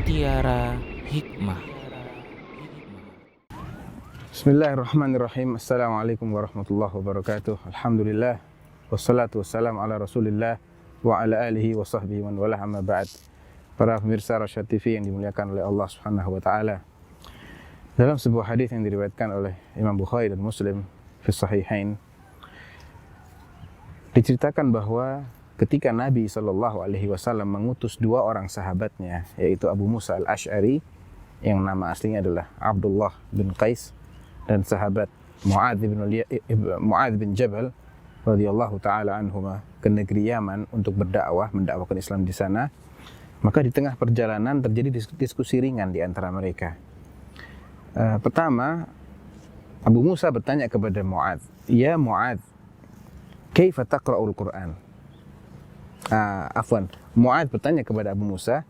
Mutiara Hikmah. Bismillahirrahmanirrahim. Assalamualaikum warahmatullahi wabarakatuh. Alhamdulillah. Wassalatu wassalamu ala rasulillah wa ala alihi wa sahbihi man wala amma ba'd. Para pemirsa Rasyad TV yang dimuliakan oleh Allah Subhanahu wa taala. Dalam sebuah hadis yang diriwayatkan oleh Imam Bukhari dan Muslim fi Sahihain, diceritakan bahwa ketika Nabi SAW mengutus dua orang sahabatnya, yaitu Abu Musa al-Ash'ari yang nama aslinya adalah Abdullah bin Qais, dan sahabat Mu'adz bin Jabal radhiyallahu taala anhuma ke negeri Yaman untuk mendakwakan Islam di sana, maka di tengah perjalanan terjadi diskusi ringan di antara mereka. Pertama, Abu Musa bertanya kepada Mu'adz, "Ya Mu'adz, kaifa taqra'ul Qur'an?" Mu'adz bertanya kepada Abu Musa,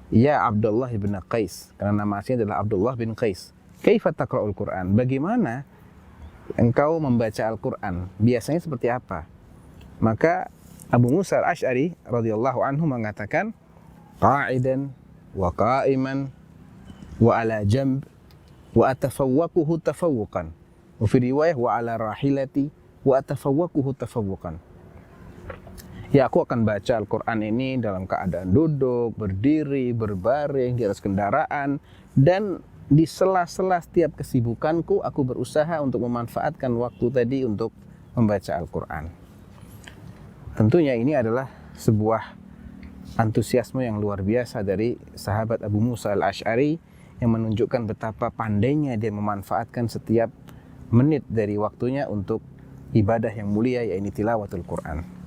"Ya Abdullah bin Qais," karena nama aslinya adalah Abdullah bin Qais, "Kaifa taqra'ul Qur'an?" Bagaimana engkau membaca Al-Qur'an? Biasanya seperti apa? Maka Abu Musa al-Ash'ari radhiyallahu anhu mengatakan, "Qa'idan wa qa'iman wa ala jamb wa atafawwaquhu tafawwuqan." Wa fi riwayah wa ala rahilati wa atafawwaquhu tafawwuqan. Ya, aku akan baca Al-Quran ini dalam keadaan duduk, berdiri, berbaring, di atas kendaraan, dan di sela-sela setiap kesibukanku, aku berusaha untuk memanfaatkan waktu tadi untuk membaca Al-Quran. Tentunya ini adalah sebuah antusiasme yang luar biasa dari sahabat Abu Musa al-Ash'ari yang menunjukkan betapa pandainya dia memanfaatkan setiap menit dari waktunya untuk ibadah yang mulia, yaitu tilawatul Quran.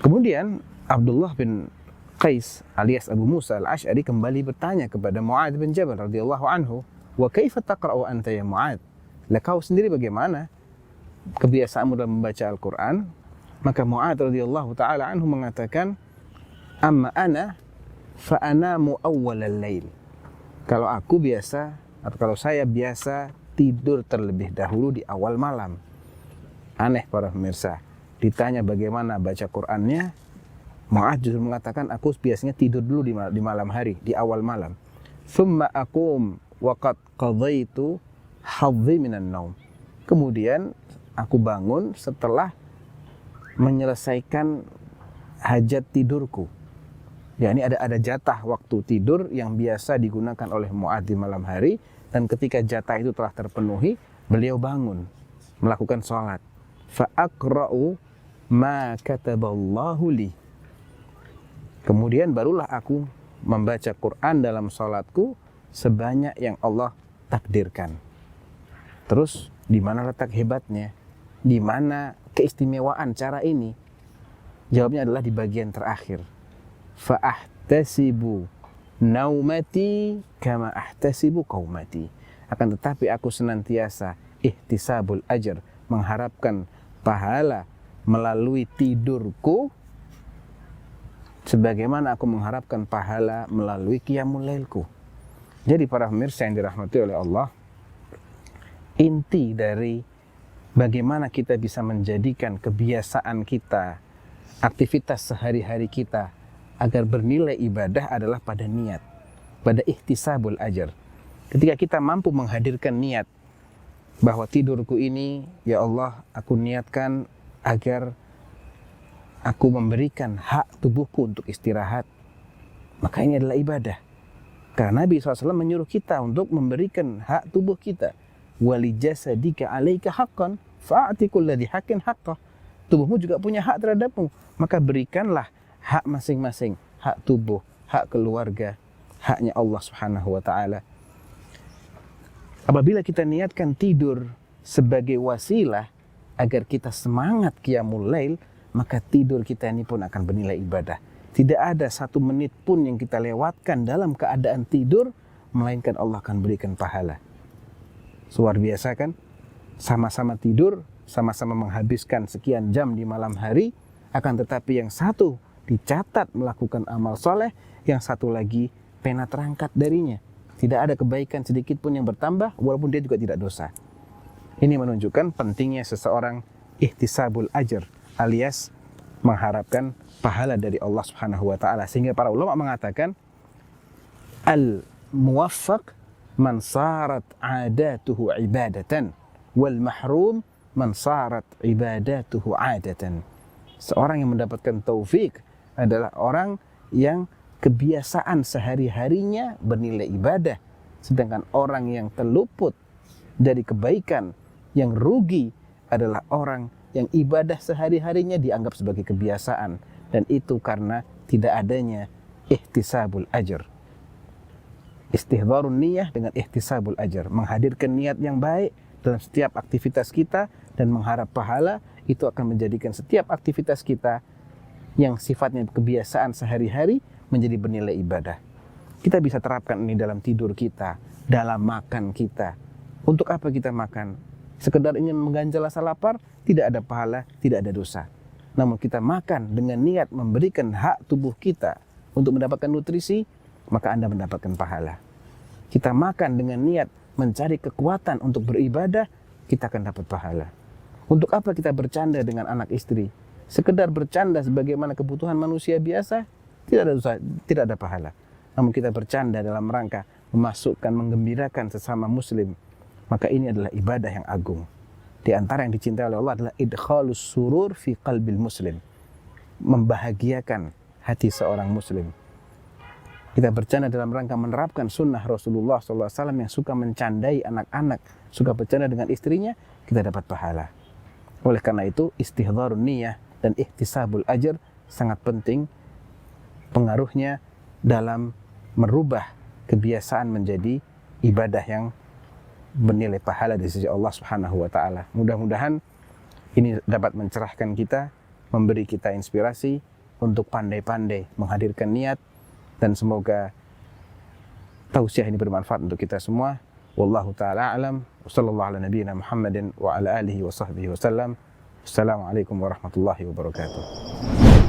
Kemudian Abdullah bin Qais alias Abu Musa al-Ash'ari kembali bertanya kepada Mu'adz bin Jabal radhiyallahu anhu, "Wa kaifa taqra'u anta ya Mu'adz?" Lah, kau sendiri bagaimana kebiasaanmu dalam membaca Al-Quran? Maka Mu'adz radhiyallahu taala anhu mengatakan, "Amma ana fa anamu awwalal lail." Kalau aku biasa, atau kalau saya biasa tidur terlebih dahulu di awal malam. Aneh para pemirsa. Ditanya bagaimana baca Qur'annya, Mu'adz justru mengatakan, aku biasanya tidur dulu di malam hari, di awal malam. Thumma aqum wa qad qadaitu hadzi minan naum. Kemudian aku bangun setelah menyelesaikan hajat tidurku. Ya, ini ada jatah waktu tidur yang biasa digunakan oleh Mu'adz di malam hari, dan ketika jatah itu telah terpenuhi, beliau bangun melakukan sholat. Fa aqra'u ma kataballahu li. Kemudian barulah aku membaca Quran dalam salatku sebanyak yang Allah takdirkan. Terus di mana letak hebatnya? Di mana keistimewaan cara ini? Jawabnya adalah di bagian terakhir. Fa ahtasibu naumati kama ahtasibu qaumati. Akan tetapi aku senantiasa ihtisabul ajr, mengharapkan pahala melalui tidurku sebagaimana aku mengharapkan pahala melalui qiyamul lailku. Jadi para pemirsa yang dirahmati oleh Allah, inti dari bagaimana kita bisa menjadikan kebiasaan kita, aktivitas sehari-hari kita agar bernilai ibadah adalah pada niat, pada ihtisabul ajr. Ketika kita mampu menghadirkan niat bahwa tidurku ini, ya Allah, aku niatkan agar aku memberikan hak tubuhku untuk istirahat, maka ini adalah ibadah. Karena Nabi SAW menyuruh kita untuk memberikan hak tubuh kita. Wali jasadika alaika haqqan fa'ati kulladzi haqqin haqqah. Tubuhmu juga punya hak terhadapmu, maka berikanlah hak masing-masing, hak tubuh, hak keluarga, haknya Allah Subhanahu wa taala. Apabila kita niatkan tidur sebagai wasilah agar kita semangat qiyamul lail, maka tidur kita ini pun akan bernilai ibadah. Tidak ada satu menit pun yang kita lewatkan dalam keadaan tidur, melainkan Allah akan berikan pahala. Luar biasa kan? Sama-sama tidur, sama-sama menghabiskan sekian jam di malam hari, akan tetapi yang satu dicatat melakukan amal soleh, yang satu lagi pena terangkat darinya. Tidak ada kebaikan sedikit pun yang bertambah, walaupun dia juga tidak dosa. Ini menunjukkan pentingnya seseorang ihtisabul ajr, alias mengharapkan pahala dari Allah Subhanahu wa taala. Sehingga para ulama mengatakan Al-muwaffaq man sarat adatuhu ibadatan, wal mahrum man sarat ibadatuhu adatan. Seorang yang mendapatkan taufik adalah orang yang kebiasaan sehari-harinya bernilai ibadah, sedangkan orang yang terluput dari kebaikan, yang rugi adalah orang yang ibadah sehari-harinya dianggap sebagai kebiasaan, dan itu karena tidak adanya ihtisabul ajr. Istihdharun niyah dengan ihtisabul ajr, menghadirkan niat yang baik dalam setiap aktivitas kita dan mengharap pahala, itu akan menjadikan setiap aktivitas kita yang sifatnya kebiasaan sehari-hari menjadi bernilai ibadah. Kita bisa terapkan ini dalam tidur kita, dalam makan kita. Untuk apa kita makan? Sekedar ingin mengganjal rasa lapar, tidak ada pahala, tidak ada dosa. Namun kita makan dengan niat memberikan hak tubuh kita untuk mendapatkan nutrisi, maka Anda mendapatkan pahala. Kita makan dengan niat mencari kekuatan untuk beribadah, kita akan dapat pahala. Untuk apa kita bercanda dengan anak istri? Sekedar bercanda sebagaimana kebutuhan manusia biasa, tidak ada dosa, tidak ada pahala. Namun kita bercanda dalam rangka memasukkan, menggembirakan sesama muslim, maka ini adalah ibadah yang agung. Di antara yang dicintai oleh Allah adalah idkhalus surur fi qalbil muslim, membahagiakan hati seorang muslim. Kita bercanda dalam rangka menerapkan sunnah Rasulullah SAW yang suka mencandai anak-anak, suka bercanda dengan istrinya, kita dapat pahala. Oleh karena itu, istihdharun niyah dan ihtisabul ajr sangat penting pengaruhnya dalam merubah kebiasaan menjadi ibadah yang bernilai pahala di sisi Allah Subhanahu wa taala. Mudah-mudahan ini dapat mencerahkan kita, memberi kita inspirasi untuk pandai-pandai menghadirkan niat, dan semoga tausiah ini bermanfaat untuk kita semua. Wallahu taala a'lam. Wassallallahu ala nabiyyina Muhammadin wa ala alihi wa sahbihi wasallam. Assalamualaikum warahmatullahi wabarakatuh.